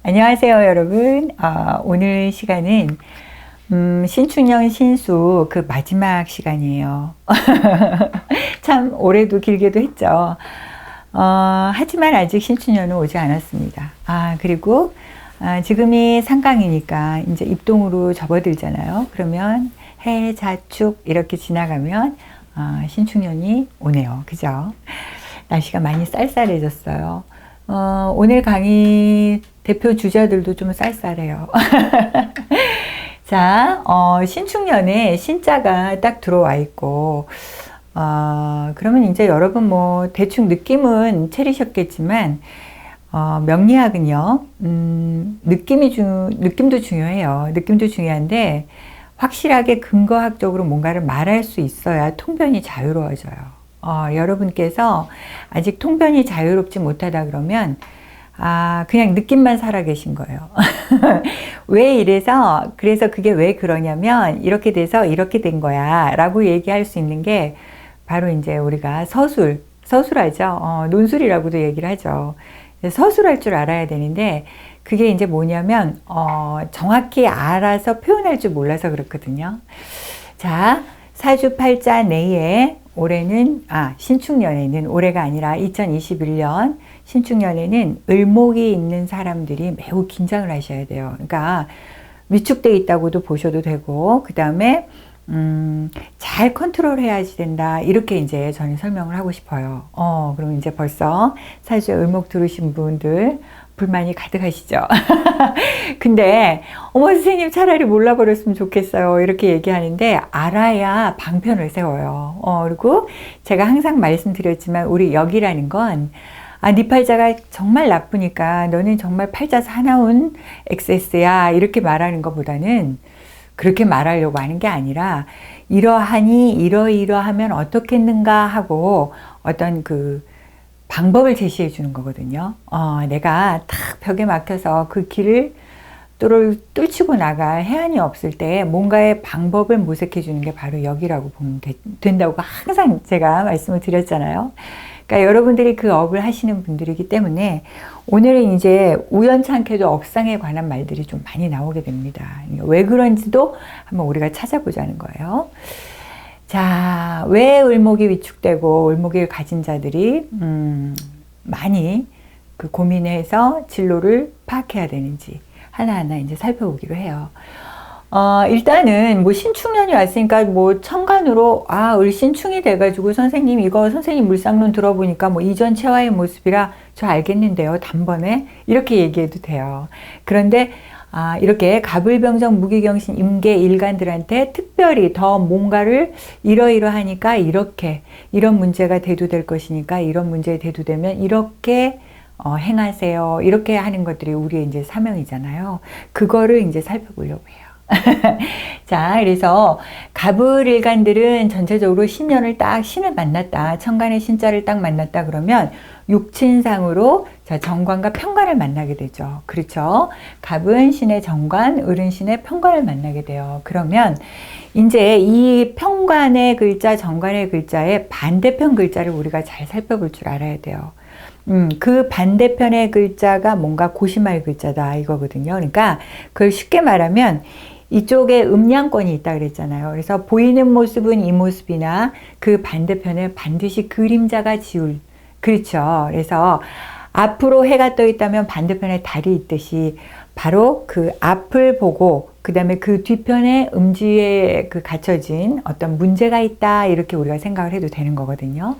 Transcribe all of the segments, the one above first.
안녕하세요, 여러분. 오늘 시간은 신축년 신수 그 마지막 시간이에요. 참 올해도 길게도 했죠. 하지만 아직 신축년은 오지 않았습니다. 그리고 지금이 상강이니까 이제 입동으로 접어들잖아요. 그러면 해, 자, 축 이렇게 지나가면 신축년이 오네요. 그죠? 날씨가 많이 쌀쌀해졌어요. 오늘 강의 대표 주자들도 좀 쌀쌀해요. 자, 신축년에 신자가 딱 들어와 있고, 그러면 이제 여러분 뭐 대충 느낌은 채리셨겠지만, 명리학은요, 느낌도 중요해요. 느낌도 중요한데, 확실하게 근거학적으로 뭔가를 말할 수 있어야 통변이 자유로워져요. 여러분께서 아직 통변이 자유롭지 못하다 그러면 그냥 느낌만 살아계신 거예요. 왜 이래서 그래서 그게 왜 그러냐면 이렇게 돼서 이렇게 된 거야 라고 얘기할 수 있는 게 바로 이제 우리가 서술하죠. 논술이라고도 얘기를 하죠. 서술할 줄 알아야 되는데 그게 이제 뭐냐면 정확히 알아서 표현할 줄 몰라서 그렇거든요. 자, 사주팔자 내에 올해는 신축년에는 올해가 아니라 2021년 신축년에는 을목이 있는 사람들이 매우 긴장을 하셔야 돼요. 그러니까 위축되어 있다고도 보셔도 되고 그 다음에 잘 컨트롤해야지 된다 이렇게 이제 저는 설명을 하고 싶어요. 그럼 이제 벌써 사주에 을목 들으신 분들 불만이 가득하시죠. 근데 어머 선생님 차라리 몰라버렸으면 좋겠어요 이렇게 얘기하는데 알아야 방편을 세워요. 그리고 제가 항상 말씀드렸지만 우리 역이라는 건 네 팔자가 정말 나쁘니까 너는 정말 팔자 사나운 XS야 이렇게 말하는 것보다는 그렇게 말하려고 하는 게 아니라 이러하니 이러이러하면 어떻겠는가 하고 어떤 그 방법을 제시해 주는 거거든요. 내가 탁 벽에 막혀서 그 길을 뚫치고 나갈 해안이 없을 때 뭔가의 방법을 모색해 주는 게 바로 여기라고 보면 된다고 항상 제가 말씀을 드렸잖아요. 그러니까 여러분들이 그 업을 하시는 분들이기 때문에 오늘은 이제 우연찮게도 업상에 관한 말들이 좀 많이 나오게 됩니다. 왜 그런지도 한번 우리가 찾아보자는 거예요. 자, 왜 을목이 위축되고 을목을 가진 자들이 많이 그 고민해서 진로를 파악해야 되는지 하나하나 이제 살펴보기로 해요. 일단은 뭐 신축년이 왔으니까 뭐 천간으로 을신충이 돼가지고 선생님 이거 선생님 물상론 들어보니까 뭐 이전 체화의 모습이라 저 알겠는데요 단번에 이렇게 얘기해도 돼요. 그런데 이렇게 갑을병정 무기경신 임계 일간들한테 특별히 더 뭔가를 이러이러하니까 이렇게 이런 문제가 대두될 것이니까 이런 문제에 대두되면 이렇게 행하세요 이렇게 하는 것들이 우리의 이제 사명이잖아요. 그거를 이제 살펴보려고 해요. 자, 그래서 갑을일간들은 전체적으로 신년을 딱 신을 만났다. 천간의 신자를 딱 만났다 그러면 육친상으로 정관과 편관을 만나게 되죠. 그렇죠? 갑은 신의 정관, 을은 신의 편관을 만나게 돼요. 그러면 이제 이 편관의 글자, 정관의 글자의 반대편 글자를 우리가 잘 살펴볼 줄 알아야 돼요. 그 반대편의 글자가 뭔가 고심할 글자다 이거거든요. 그러니까 그걸 쉽게 말하면 이쪽에 음양권이 있다 그랬잖아요. 그래서 보이는 모습은 이 모습이나 그 반대편에 반드시 그림자가 지울. 그렇죠. 그래서 앞으로 해가 떠 있다면 반대편에 달이 있듯이 바로 그 앞을 보고 그 다음에 그 뒤편에 음지에 그 갖춰진 어떤 문제가 있다 이렇게 우리가 생각을 해도 되는 거거든요.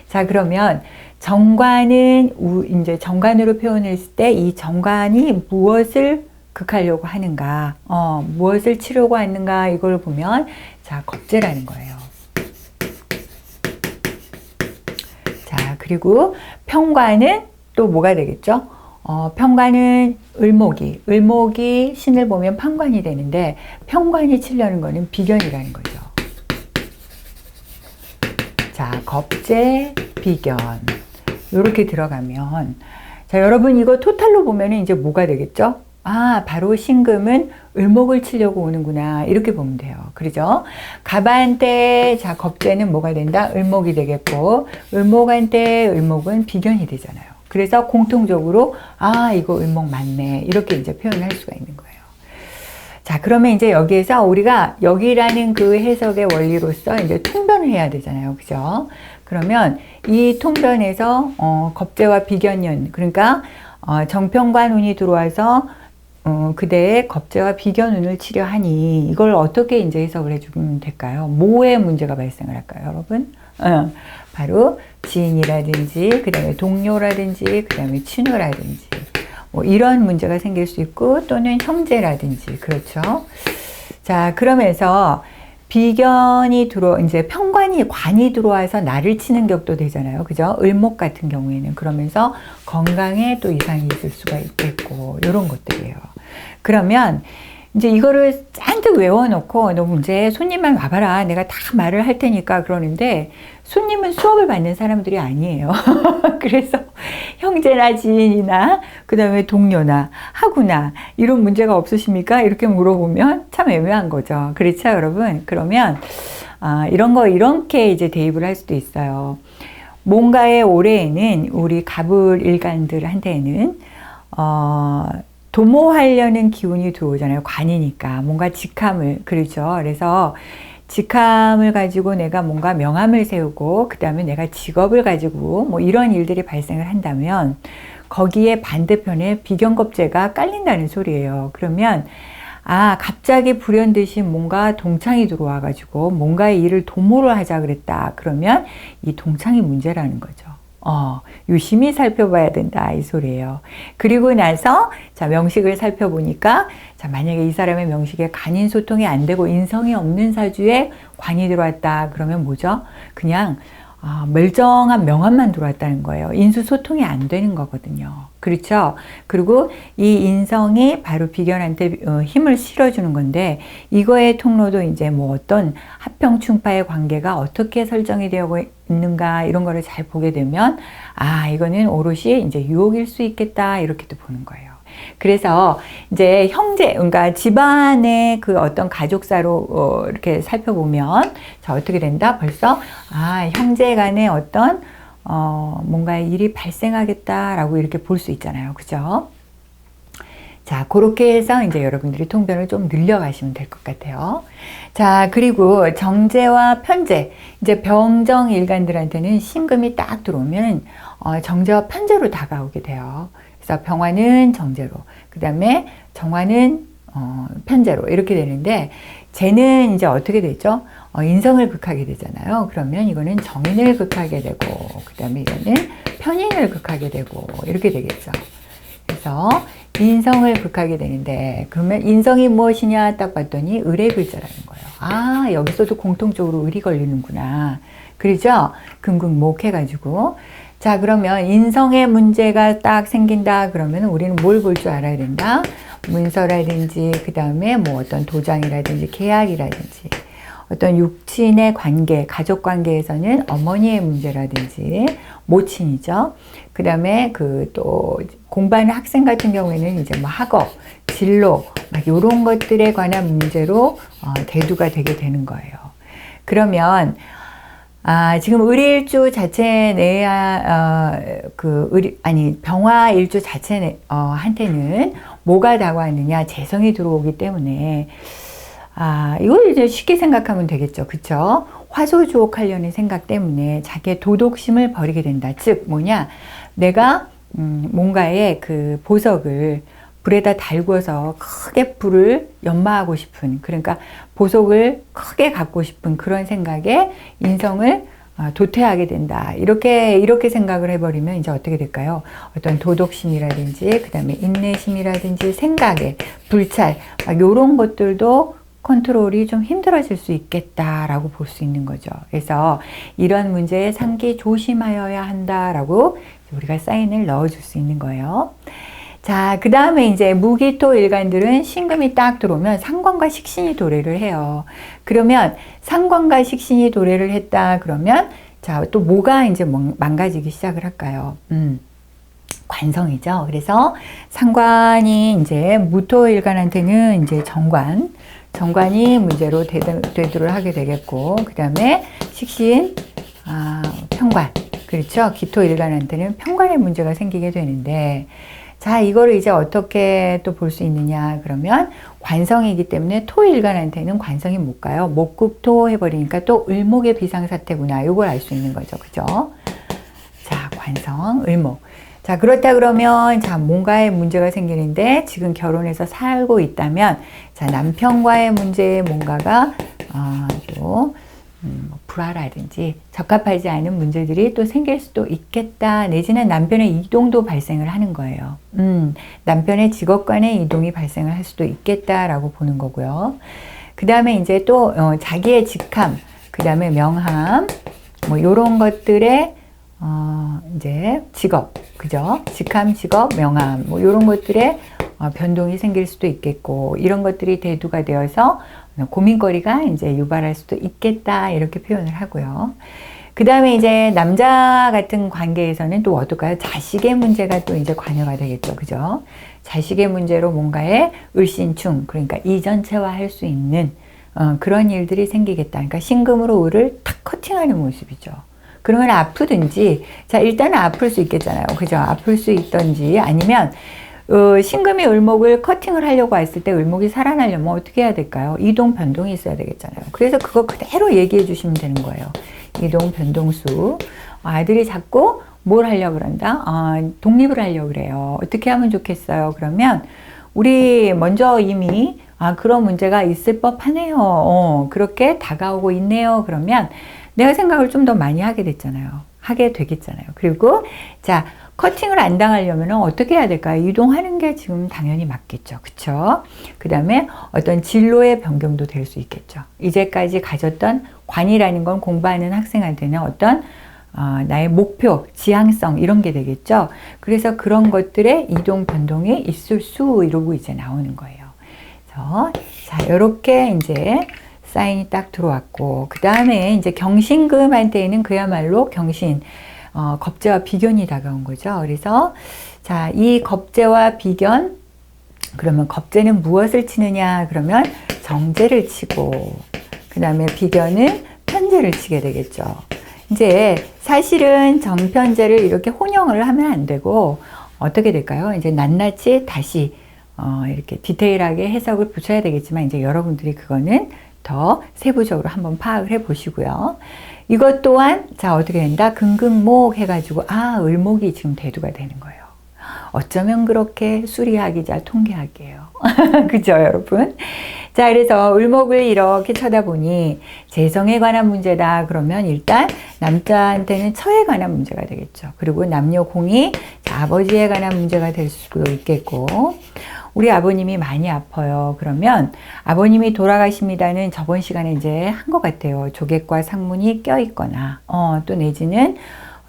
자, 그러면 정관은 이제 정관으로 표현했을 때 이 정관이 무엇을 극하려고 하는가, 무엇을 치려고 하는가 이걸 보면 자, 겁재라는 거예요. 자, 그리고 편관은 또 뭐가 되겠죠? 편관은 을목이 신을 보면 편관이 되는데 편관이 치려는 거는 비견이라는 거죠. 자, 겁재, 비견 이렇게 들어가면 자, 여러분 이거 토탈로 보면 이제 뭐가 되겠죠? 바로 신금은 을목을 치려고 오는구나 이렇게 보면 돼요. 그러죠? 갑한테 겁재는 뭐가 된다? 을목이 되겠고 을목한테 을목은 비견이 되잖아요. 그래서 공통적으로 아, 이거 을목 맞네. 이렇게 이제 표현할 수가 있는 거예요. 자, 그러면 이제 여기에서 우리가 여기라는 그 해석의 원리로서 이제 통변을 해야 되잖아요. 그죠? 그러면 이 통변에서 겁재와 비견년, 그러니까 정편과 운이 들어와서 그대의 겁재와 비견운을 치려하니 이걸 어떻게 이제 해석을 해주면 될까요? 뭐의 문제가 발생을 할까요, 여러분? 바로 지인이라든지, 그 다음에 동료라든지, 그 다음에 친구라든지, 뭐 이런 문제가 생길 수 있고, 또는 형제라든지, 그렇죠? 자, 그러면서 비견이 이제 관이 들어와서 나를 치는 격도 되잖아요. 그죠? 을목 같은 경우에는. 그러면서 건강에 또 이상이 있을 수가 있겠고, 이런 것들이에요. 그러면 이제 이거를 잔뜩 외워놓고 너 이제 손님만 와봐라. 내가 다 말을 할 테니까 그러는데 손님은 수업을 받는 사람들이 아니에요. 그래서 형제나 지인이나 그 다음에 동료나 하구나 이런 문제가 없으십니까? 이렇게 물어보면 참 애매한 거죠. 그렇죠, 여러분? 그러면 이런 거 이렇게 이제 대입을 할 수도 있어요. 뭔가의 올해에는 우리 갑을 일간들한테는 도모하려는 기운이 들어오잖아요. 관이니까. 뭔가 직함을, 그렇죠. 그래서 직함을 가지고 내가 뭔가 명함을 세우고, 그 다음에 내가 직업을 가지고 뭐 이런 일들이 발생을 한다면, 거기에 반대편에 비견겁재가 깔린다는 소리예요. 그러면, 갑자기 불현듯이 뭔가 동창이 들어와가지고, 뭔가의 일을 도모를 하자 그랬다. 그러면 이 동창이 문제라는 거죠. 유심히 살펴봐야 된다 이 소리예요. 그리고 나서 자 명식을 살펴보니까 자 만약에 이 사람의 명식에 간인 소통이 안 되고 인성이 없는 사주에 관이 들어왔다 그러면 뭐죠? 그냥 멀쩡한 명함만 들어왔다는 거예요. 인수 소통이 안 되는 거거든요. 그렇죠? 그리고 이 인성이 바로 비견한테 힘을 실어주는 건데 이거의 통로도 이제 뭐 어떤 합평충파의 관계가 어떻게 설정이 되어 있는가 이런 거를 잘 보게 되면 이거는 오롯이 이제 유혹일 수 있겠다 이렇게도 보는 거예요. 그래서 이제 형제, 그러니까 집안의 그 어떤 가족사로 이렇게 살펴보면 자 어떻게 된다? 벌써 형제 간에 어떤 뭔가 일이 발생하겠다라고 이렇게 볼 수 있잖아요. 그죠? 자, 그렇게 해서 이제 여러분들이 통변을 좀 늘려가시면 될 것 같아요. 자, 그리고 정제와 편제. 이제 병정 일간들한테는 신금이 딱 들어오면 정제와 편제로 다가오게 돼요. 그래서 병화는 정제로, 그 다음에 정화는 편제로 이렇게 되는데 쟤는 이제 어떻게 되죠? 인성을 극하게 되잖아요. 그러면 이거는 정인을 극하게 되고 그 다음에 이거는 편인을 극하게 되고 이렇게 되겠죠. 그래서 인성을 극하게 되는데 그러면 인성이 무엇이냐 딱 봤더니 을의 글자라는 거예요. 여기서도 공통적으로 을이 걸리는구나. 그러죠? 금극목 해가지고 자 그러면 인성의 문제가 딱 생긴다 그러면 우리는 뭘 볼 줄 알아야 된다? 문서라든지 그 다음에 뭐 어떤 도장이라든지 계약이라든지 어떤 육친의 관계, 가족 관계에서는 어머니의 문제라든지 모친이죠. 그 다음에 그 또 공부하는 학생 같은 경우에는 이제 뭐 학업, 진로 막 이런 것들에 관한 문제로 대두가 되게 되는 거예요. 그러면 지금 을일주 자체 내야 병화 일주 자체 한테는 뭐가 다가왔느냐 재성이 들어오기 때문에 이걸 이제 쉽게 생각하면 되겠죠. 그쵸? 화소주옥하려는 생각 때문에 자기의 도덕심을 버리게 된다. 즉, 뭐냐. 내가, 뭔가의 그 보석을 불에다 달궈서 크게 불을 연마하고 싶은, 그러니까 보석을 크게 갖고 싶은 그런 생각에 인성을 도태하게 된다. 이렇게 생각을 해버리면 이제 어떻게 될까요? 어떤 도덕심이라든지, 그 다음에 인내심이라든지, 생각의 불찰, 막 요런 것들도 컨트롤이 좀 힘들어질 수 있겠다라고 볼 수 있는 거죠. 그래서 이런 문제에 상기 조심하여야 한다라고 우리가 사인을 넣어줄 수 있는 거예요. 자, 그 다음에 이제 무기토 일간들은 신금이 딱 들어오면 상관과 식신이 도래를 해요. 그러면 상관과 식신이 도래를 했다 그러면 자, 또 뭐가 이제 망가지기 시작을 할까요? 관성이죠. 그래서 상관이 이제 무토 일간한테는 이제 정관이 문제로 대두를 하게 되겠고, 그 다음에 식신, 편관, 그렇죠. 기토일간한테는 편관의 문제가 생기게 되는데, 자, 이거를 이제 어떻게 또 볼 수 있느냐 그러면 관성이기 때문에 토일간한테는 관성이 못 가요. 목국토 해버리니까 또 을목의 비상사태구나. 이걸 알 수 있는 거죠. 그죠? 자, 관성, 을목. 자, 그렇다 그러면 자, 뭔가의 문제가 생기는데 지금 결혼해서 살고 있다면 자, 남편과의 문제에 뭔가가 또 불화라든지 적합하지 않은 문제들이 또 생길 수도 있겠다. 내지는 남편의 이동도 발생을 하는 거예요. 남편의 직업 간의 이동이 발생을 할 수도 있겠다라고 보는 거고요. 그 다음에 이제 또 자기의 직함, 그 다음에 명함, 뭐 요런 것들의 이제 직업, 그죠? 직함, 직업, 명함, 뭐 요런 것들의 변동이 생길 수도 있겠고, 이런 것들이 대두가 되어서 고민거리가 이제 유발할 수도 있겠다 이렇게 표현을 하고요. 그 다음에 이제 남자 같은 관계에서는 또 어떨까요? 자식의 문제가 또 이제 관여가 되겠죠, 그죠? 자식의 문제로 뭔가의 을신충, 그러니까 이전체화할 수 있는 그런 일들이 생기겠다. 그러니까 신금으로 을을 탁 커팅하는 모습이죠. 그러면 아프든지, 자 일단은 아플 수 있겠잖아요, 그죠? 아플 수 있던지 아니면 신금이 을목을 커팅을 하려고 했을 때 을목이 살아나려면 어떻게 해야 될까요? 이동 변동이 있어야 되겠잖아요. 그래서 그거 그대로 얘기해 주시면 되는 거예요. 이동 변동수. 아들이 자꾸 뭘 하려고 그런다? 독립을 하려고 그래요. 어떻게 하면 좋겠어요? 그러면 우리 먼저 이미 그런 문제가 있을 법하네요. 그렇게 다가오고 있네요. 그러면 내가 생각을 좀 더 많이 하게 됐잖아요. 하게 되겠잖아요. 그리고 자, 커팅을 안 당하려면 어떻게 해야 될까요? 이동하는 게 지금 당연히 맞겠죠. 그쵸? 그 다음에 어떤 진로의 변경도 될 수 있겠죠. 이제까지 가졌던 관이라는 건 공부하는 학생한테는 어떤 나의 목표, 지향성 이런 게 되겠죠. 그래서 그런 것들의 이동 변동이 있을 수 이러고 이제 나오는 거예요. 그래서 자, 이렇게 이제 사인이 딱 들어왔고, 그 다음에 이제 경신금한테는 그야말로 경신, 겁재와 비견이 다가온 거죠. 그래서 자, 이 겁재와 비견, 그러면 겁재는 무엇을 치느냐 그러면 정제를 치고, 그 다음에 비견은 편제를 치게 되겠죠. 이제 사실은 정편제를 이렇게 혼용을 하면 안 되고 어떻게 될까요? 이제 낱낱이 다시 이렇게 디테일하게 해석을 붙여야 되겠지만 이제 여러분들이 그거는 더 세부적으로 한번 파악을 해 보시고요. 이것 또한 자, 어떻게 된다? 금금목 해가지고 을목이 지금 대두가 되는 거예요. 어쩌면 그렇게 수리학이자 통계학이에요. 그죠, 여러분? 자, 그래서 을목을 이렇게 쳐다보니 재성에 관한 문제다 그러면 일단 남자한테는 처에 관한 문제가 되겠죠. 그리고 남녀공이 아버지에 관한 문제가 될 수도 있겠고, 우리 아버님이 많이 아파요. 그러면 아버님이 돌아가십니다는 저번 시간에 이제 한 것 같아요. 조객과 상문이 껴 있거나, 또 내지는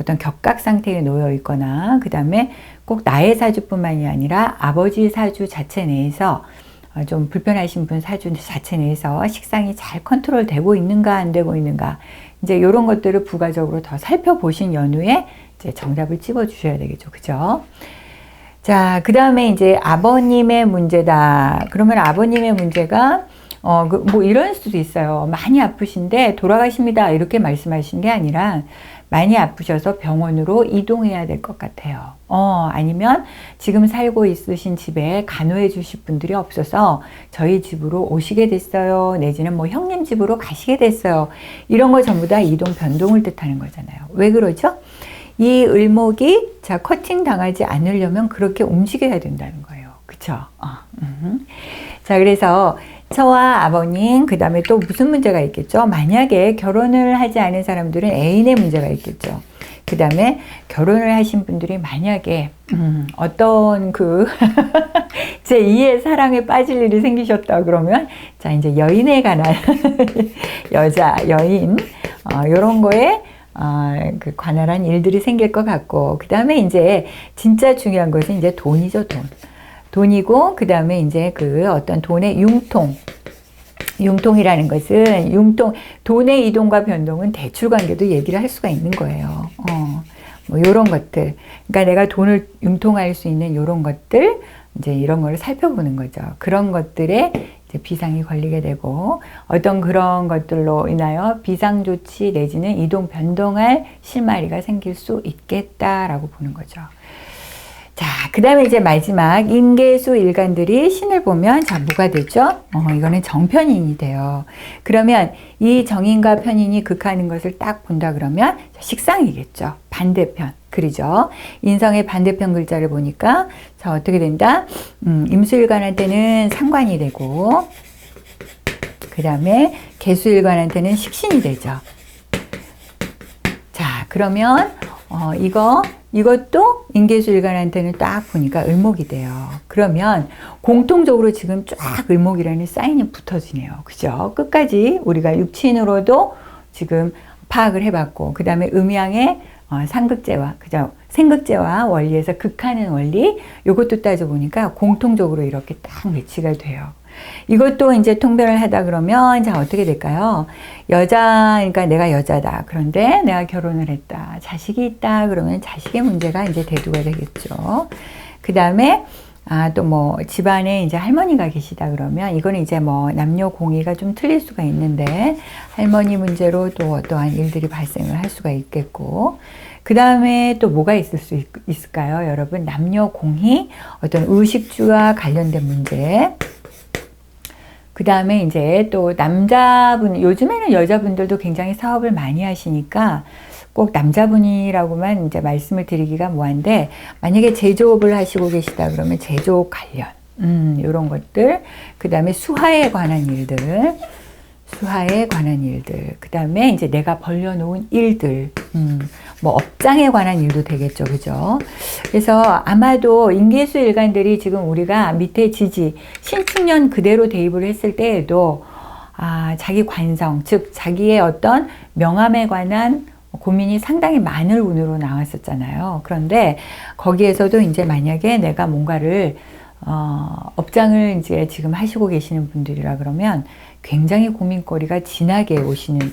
어떤 격각 상태에 놓여 있거나, 그 다음에 꼭 나의 사주뿐만이 아니라 아버지 사주 자체 내에서 좀 불편하신 분 사주 자체 내에서 식상이 잘 컨트롤 되고 있는가 안 되고 있는가, 이제 이런 것들을 부가적으로 더 살펴보신 연후에 이제 정답을 찝어 주셔야 되겠죠. 그죠? 자, 그 다음에 이제 아버님의 문제다. 그러면 아버님의 문제가 뭐 이런 수도 있어요. 많이 아프신데 돌아가십니다 이렇게 말씀하신 게 아니라 많이 아프셔서 병원으로 이동해야 될 것 같아요. 아니면 지금 살고 있으신 집에 간호해 주실 분들이 없어서 저희 집으로 오시게 됐어요. 내지는 뭐 형님 집으로 가시게 됐어요. 이런 거 전부 다 이동 변동을 뜻하는 거잖아요. 왜 그러죠? 이 을목이 자, 커팅 당하지 않으려면 그렇게 움직여야 된다는 거예요. 그쵸? 자, 그래서 처와 아버님, 그 다음에 또 무슨 문제가 있겠죠? 만약에 결혼을 하지 않은 사람들은 애인의 문제가 있겠죠. 그 다음에 결혼을 하신 분들이 만약에 어떤 제2의 사랑에 빠질 일이 생기셨다 그러면 자, 이제 여인에 관한 여자, 여인 이런 거에 관할한 일들이 생길 것 같고, 그 다음에 이제 진짜 중요한 것은 이제 돈이죠, 돈. 돈이고, 그 다음에 이제 어떤 돈의 융통이라는 것은 돈의 이동과 변동은 대출 관계도 얘기를 할 수가 있는 거예요. 뭐 요런 것들. 그러니까 내가 돈을 융통할 수 있는 요런 것들, 이제 이런 걸 살펴보는 거죠. 그런 것들에 이제 비상이 걸리게 되고 어떤 그런 것들로 인하여 비상조치 내지는 이동 변동할 실마리가 생길 수 있겠다라고 보는 거죠. 자, 그 다음에 이제 마지막 인계수 일간들이 신을 보면 자, 뭐가 되죠? 이거는 정편인이 돼요. 그러면 이 정인과 편인이 극하는 것을 딱 본다 그러면 식상이겠죠. 반대편. 그리죠. 인성의 반대편 글자를 보니까 자, 어떻게 된다? 임수일간한테는 상관이 되고 그 다음에 개수일간한테는 식신이 되죠. 자, 그러면 이것도 인계수일간한테는 딱 보니까 을목이 돼요. 그러면 공통적으로 지금 쫙 을목이라는 사인이 붙어지네요. 그죠? 끝까지 우리가 육친으로도 지금 파악을 해봤고, 그 다음에 음양의 상극제와, 그죠? 생극제와 원리에서 극하는 원리, 요것도 따져보니까 공통적으로 이렇게 딱 매치가 돼요. 이것도 이제 통변을 하다 그러면, 자, 어떻게 될까요? 그러니까 내가 여자다. 그런데 내가 결혼을 했다. 자식이 있다. 그러면 자식의 문제가 이제 대두가 되겠죠. 그 다음에, 또 뭐, 집안에 이제 할머니가 계시다 그러면, 이거는 이제 뭐, 남녀 공의가 좀 틀릴 수가 있는데, 할머니 문제로 또 어떠한 일들이 발생을 할 수가 있겠고, 그 다음에 또 뭐가 있을 수 있을까요? 여러분, 남녀 공의, 어떤 의식주와 관련된 문제, 그 다음에 이제 또 남자분, 요즘에는 여자분들도 굉장히 사업을 많이 하시니까 꼭 남자분이라고만 이제 말씀을 드리기가 뭐한데, 만약에 제조업을 하시고 계시다 그러면 제조업 관련, 요런 것들, 그 다음에 수화에 관한 일들, 그 다음에 이제 내가 벌려놓은 일들, 뭐 업장에 관한 일도 되겠죠. 그죠? 그래서 아마도 인계수 일간들이 지금 우리가 밑에 지지, 신축년 그대로 대입을 했을 때에도, 자기 관성, 즉, 자기의 어떤 명함에 관한 고민이 상당히 많을 운으로 나왔었잖아요. 그런데 거기에서도 이제 만약에 내가 뭔가를, 업장을 이제 지금 하시고 계시는 분들이라 그러면 굉장히 고민거리가 진하게 오시는,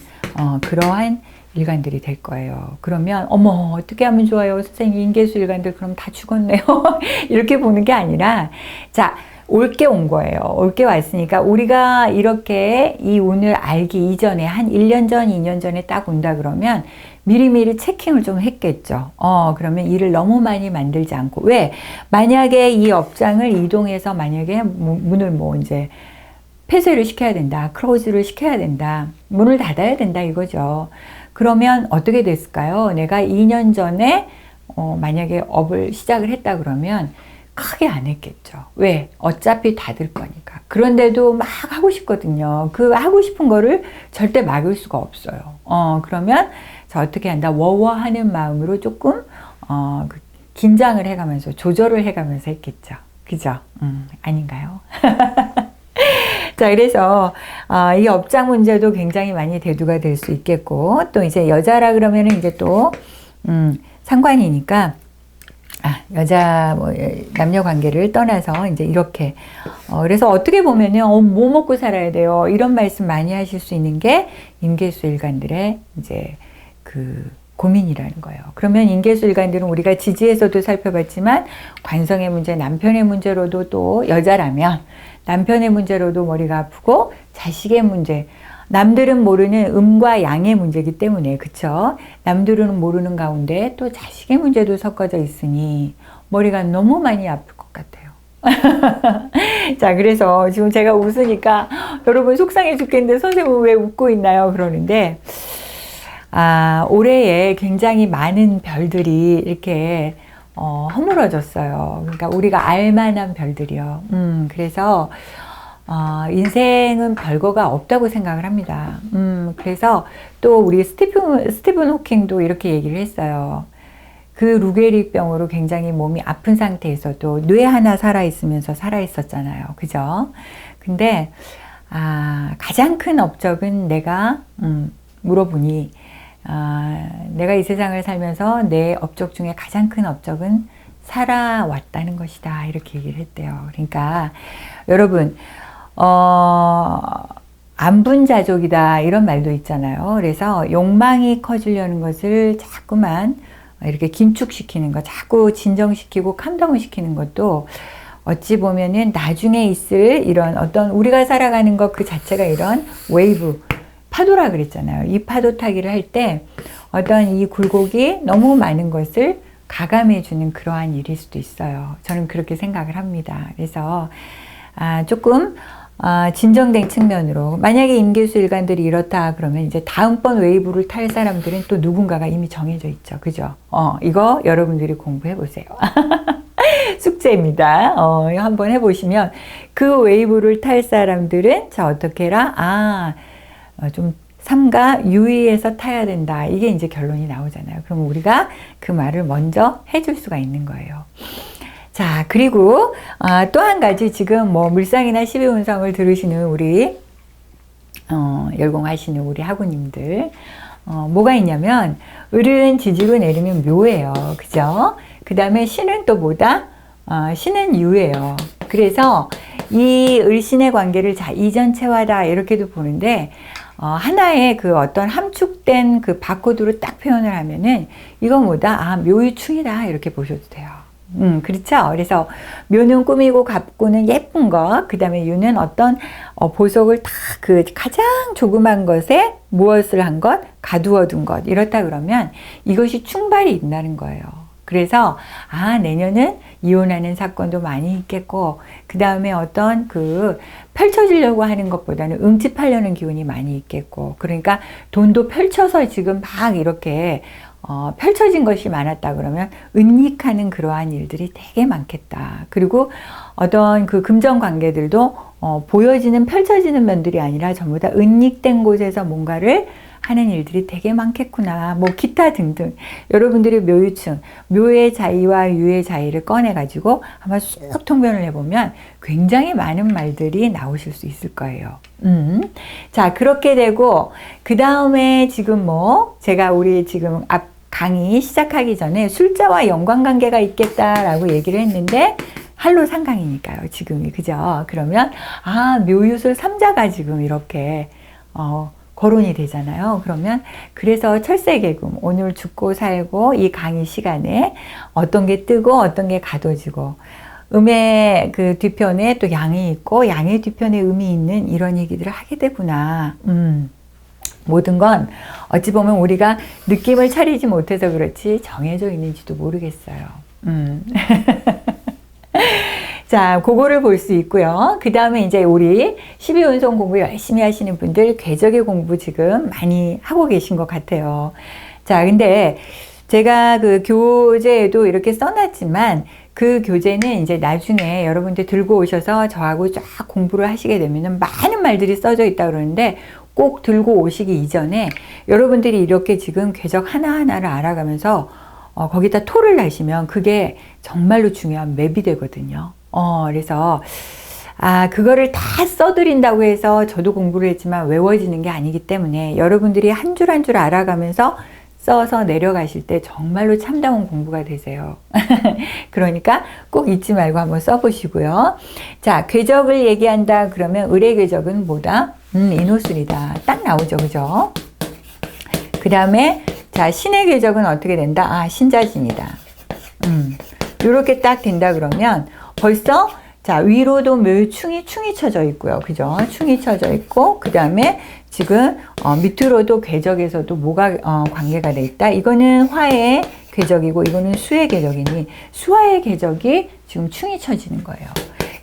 그러한 일간들이 될 거예요. 그러면 어머 어떻게 하면 좋아요? 선생님 인계수 일간들 그럼 다 죽었네요. 이렇게 보는 게 아니라 자 올게 온 거예요. 올게 왔으니까 우리가 이렇게 이 운을 알기 이전에 한 1년 전, 2년 전에 딱 온다 그러면 미리미리 체킹을 좀 했겠죠. 그러면 일을 너무 많이 만들지 않고 왜? 만약에 이 업장을 이동해서 만약에 문을 뭐 이제 폐쇄를 시켜야 된다. 클로즈를 시켜야 된다. 문을 닫아야 된다 이거죠. 그러면 어떻게 됐을까요? 내가 2년 전에 만약에 업을 시작을 했다 그러면 크게 안 했겠죠. 왜? 어차피 닫을 거니까. 그런데도 막 하고 싶거든요. 그 하고 싶은 거를 절대 막을 수가 없어요. 그러면 자 어떻게 한다? 워워하는 마음으로 조금 긴장을 해가면서 조절을 해가면서 했겠죠. 그죠? 아닌가요? 자, 그래서, 이 업장 문제도 굉장히 많이 대두가 될 수 있겠고, 또 이제 여자라 그러면은 이제 또, 상관이니까, 여자, 남녀 관계를 떠나서 이제 이렇게, 그래서 어떻게 보면은, 뭐 먹고 살아야 돼요. 이런 말씀 많이 하실 수 있는 게 인계수 일간들의 이제 고민이라는 거예요. 그러면 인계수 일간들은 우리가 지지에서도 살펴봤지만, 관성의 문제, 남편의 문제로도 또 여자라면, 남편의 문제로도 머리가 아프고 자식의 문제, 남들은 모르는 음과 양의 문제이기 때문에 그쵸? 남들은 모르는 가운데 또 자식의 문제도 섞어져 있으니 머리가 너무 많이 아플 것 같아요. 자, 그래서 지금 제가 웃으니까 여러분 속상해 죽겠는데 선생님은 왜 웃고 있나요? 그러는데 올해에 굉장히 많은 별들이 이렇게 허물어졌어요. 그러니까 우리가 알만한 별들이요. 그래서 인생은 별거가 없다고 생각을 합니다. 그래서 또 우리 스티븐 호킹도 이렇게 얘기를 했어요. 그 루게릭병으로 굉장히 몸이 아픈 상태에서도 뇌 하나 살아있으면서 살아있었잖아요. 그죠? 근데 가장 큰 업적은 내가 물어보니 내가 이 세상을 살면서 내 업적 중에 가장 큰 업적은 살아왔다는 것이다. 이렇게 얘기를 했대요. 그러니까 여러분 안분자족이다 이런 말도 있잖아요. 그래서 욕망이 커지려는 것을 자꾸만 이렇게 긴축시키는 거, 자꾸 진정시키고 캄다운 시키는 것도 어찌 보면은 나중에 있을 이런 어떤 우리가 살아가는 것 그 자체가 이런 웨이브, 파도라 그랬잖아요. 이 파도 타기를 할 때 어떤 이 굴곡이 너무 많은 것을 가감해주는 그러한 일일 수도 있어요. 저는 그렇게 생각을 합니다. 그래서 조금 진정된 측면으로 만약에 임계수 일간들이 이렇다 그러면 이제 다음번 웨이브를 탈 사람들은 또 누군가가 이미 정해져 있죠. 그죠? 이거 여러분들이 공부해 보세요. 숙제입니다. 한번 해보시면 그 웨이브를 탈 사람들은 자 어떻게 해라? 좀 삼가 유의해서 타야 된다. 이게 이제 결론이 나오잖아요. 그럼 우리가 그 말을 먼저 해줄 수가 있는 거예요. 자, 그리고 또 한 가지 지금 뭐 물상이나 12운성을 들으시는 우리 열공하시는 우리 학우님들 뭐가 있냐면 을은 지지고 내리면 묘예요. 그죠? 그 다음에 신은 또 뭐다? 신은 유예요. 그래서 이 을신의 관계를 자 이전체화다 이렇게도 보는데 하나의 그 어떤 함축된 그 바코드로 딱 표현을 하면은 이거 뭐다? 묘유충이다 이렇게 보셔도 돼요. 그렇죠. 그래서 묘는 꾸미고 갑고는 예쁜 것, 그 다음에 유는 어떤 보석을 다 그 가장 조그만 것에 무엇을 한 것, 가두어둔 것 이렇다 그러면 이것이 충발이 있다는 거예요. 그래서 내년은 이혼하는 사건도 많이 있겠고 그 다음에 어떤 그 펼쳐지려고 하는 것보다는 응집하려는 기운이 많이 있겠고 그러니까 돈도 펼쳐서 지금 막 이렇게 펼쳐진 것이 많았다 그러면 은닉하는 그러한 일들이 되게 많겠다. 그리고 어떤 그 금전 관계들도 보여지는 펼쳐지는 면들이 아니라 전부 다 은닉된 곳에서 뭔가를 하는 일들이 되게 많겠구나. 뭐 기타 등등 여러분들이 묘유충, 묘의 자의와 유의 자의를 꺼내가지고 한번 쑥 통변을 해보면 굉장히 많은 말들이 나오실 수 있을 거예요. 자 그렇게 되고 그 다음에 지금 뭐 제가 우리 지금 앞 강의 시작하기 전에 술자와 연관관계가 있겠다라고 얘기를 했는데 할로 상강이니까요. 지금이 그죠? 그러면 묘유술 3자가 지금 이렇게 거론이 되잖아요. 그러면 그래서 철새개금 오늘 죽고 살고 이 강의 시간에 어떤 게 뜨고 어떤 게 가둬지고 음의 그 뒤편에 또 양이 있고 양의 뒤편에 음이 있는 이런 얘기들을 하게 되구나. 모든 건 어찌 보면 우리가 느낌을 차리지 못해서 그렇지 정해져 있는지도 모르겠어요. 자, 그거를 볼 수 있고요. 그 다음에 이제 우리 12운송 공부 열심히 하시는 분들 궤적의 공부 지금 많이 하고 계신 것 같아요. 자, 근데 제가 그 교재에도 이렇게 써놨지만 그 교재는 이제 나중에 여러분들 들고 오셔서 저하고 쫙 공부를 하시게 되면 많은 말들이 써져 있다 그러는데 꼭 들고 오시기 이전에 여러분들이 이렇게 지금 궤적 하나하나를 알아가면서 거기다 토를 다시면 그게 정말로 중요한 맵이 되거든요. 그래서 그거를 다 써드린다고 해서 저도 공부를 했지만 외워지는 게 아니기 때문에 여러분들이 한 줄 한 줄 알아가면서 써서 내려가실 때 정말로 참다운 공부가 되세요. 그러니까 꼭 잊지 말고 한번 써보시고요. 자, 궤적을 얘기한다 그러면 을의 궤적은 뭐다? 인호술이다. 딱 나오죠. 그죠? 그 다음에 자, 신의 궤적은 어떻게 된다? 신자진이다. 이렇게 딱 된다 그러면 벌써 자 위로도 묘충이 쳐져 있고요. 그죠? 충이 쳐져 있고 그 다음에 지금 밑으로도 궤적에서도 뭐가 관계가 돼 있다. 이거는 화의 궤적이고 이거는 수의 궤적이니 수화의 궤적이 지금 충이 쳐지는 거예요.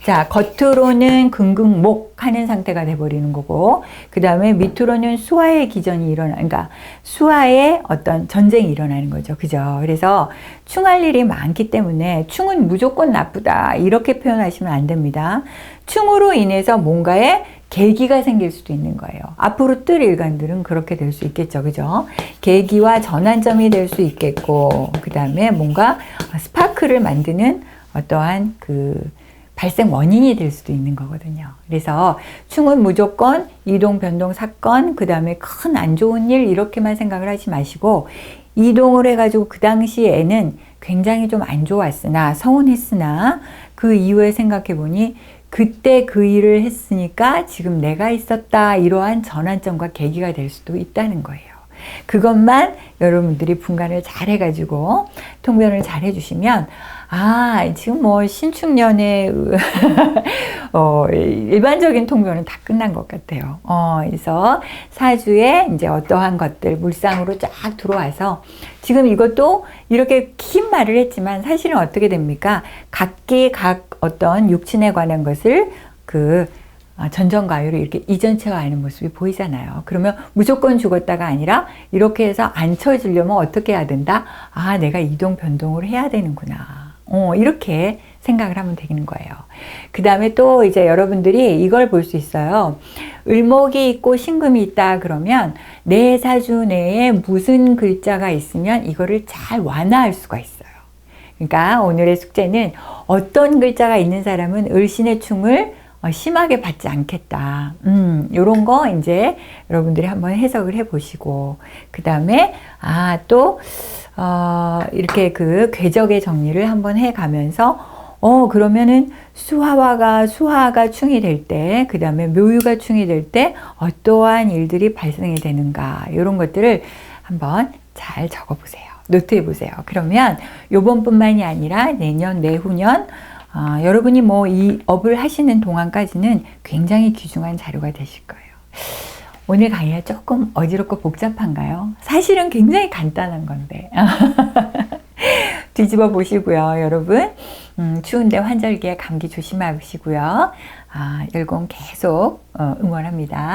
자, 겉으로는 긍긍목 하는 상태가 돼버리는 거고, 그 다음에 밑으로는 수화의 기전이 그러니까 수화의 어떤 전쟁이 일어나는 거죠. 그죠? 그래서 충할 일이 많기 때문에 충은 무조건 나쁘다. 이렇게 표현하시면 안 됩니다. 충으로 인해서 뭔가의 계기가 생길 수도 있는 거예요. 앞으로 뜰 일간들은 그렇게 될 수 있겠죠. 그죠? 계기와 전환점이 될 수 있겠고, 그 다음에 뭔가 스파크를 만드는 어떠한 발생 원인이 될 수도 있는 거거든요. 그래서 충은 무조건 이동, 변동, 사건, 그 다음에 큰 안 좋은 일 이렇게만 생각을 하지 마시고 이동을 해가지고 그 당시에는 굉장히 좀 안 좋았으나 서운했으나 그 이후에 생각해 보니 그때 그 일을 했으니까 지금 내가 있었다 이러한 전환점과 계기가 될 수도 있다는 거예요. 그것만 여러분들이 분간을 잘 해가지고 통변을 잘 해주시면 지금 뭐 신축년에 일반적인 통변은 다 끝난 것 같아요. 그래서 사주에 이제 어떠한 것들 물상으로 쫙 들어와서 지금 이것도 이렇게 긴 말을 했지만 사실은 어떻게 됩니까? 각기 각 어떤 육친에 관한 것을 전전가요로 이렇게 이전체화하는 모습이 보이잖아요. 그러면 무조건 죽었다가 아니라 이렇게 해서 안 쳐지려면 어떻게 해야 된다? 내가 이동 변동을 해야 되는구나. 이렇게 생각을 하면 되는 거예요. 그 다음에 또 이제 여러분들이 이걸 볼 수 있어요. 을목이 있고 신금이 있다 그러면 내 사주 내에 무슨 글자가 있으면 이거를 잘 완화할 수가 있어요. 그러니까 오늘의 숙제는 어떤 글자가 있는 사람은 을신의 충을 심하게 받지 않겠다. 요런 거 이제 여러분들이 한번 해석을 해 보시고, 그 다음에, 이렇게 궤적의 정리를 한번 해 가면서, 그러면은 수화가 충이 될 때, 그 다음에 묘유가 충이 될 때, 어떠한 일들이 발생이 되는가, 요런 것들을 한번 잘 적어 보세요. 노트해 보세요. 그러면 요번뿐만이 아니라 내년, 내후년, 여러분이 뭐 이 업을 하시는 동안까지는 굉장히 귀중한 자료가 되실 거예요. 오늘 강의가 조금 어지럽고 복잡한가요? 사실은 굉장히 간단한 건데. 뒤집어 보시고요, 여러분. 추운데 환절기에 감기 조심하시고요. 열공 계속 응원합니다.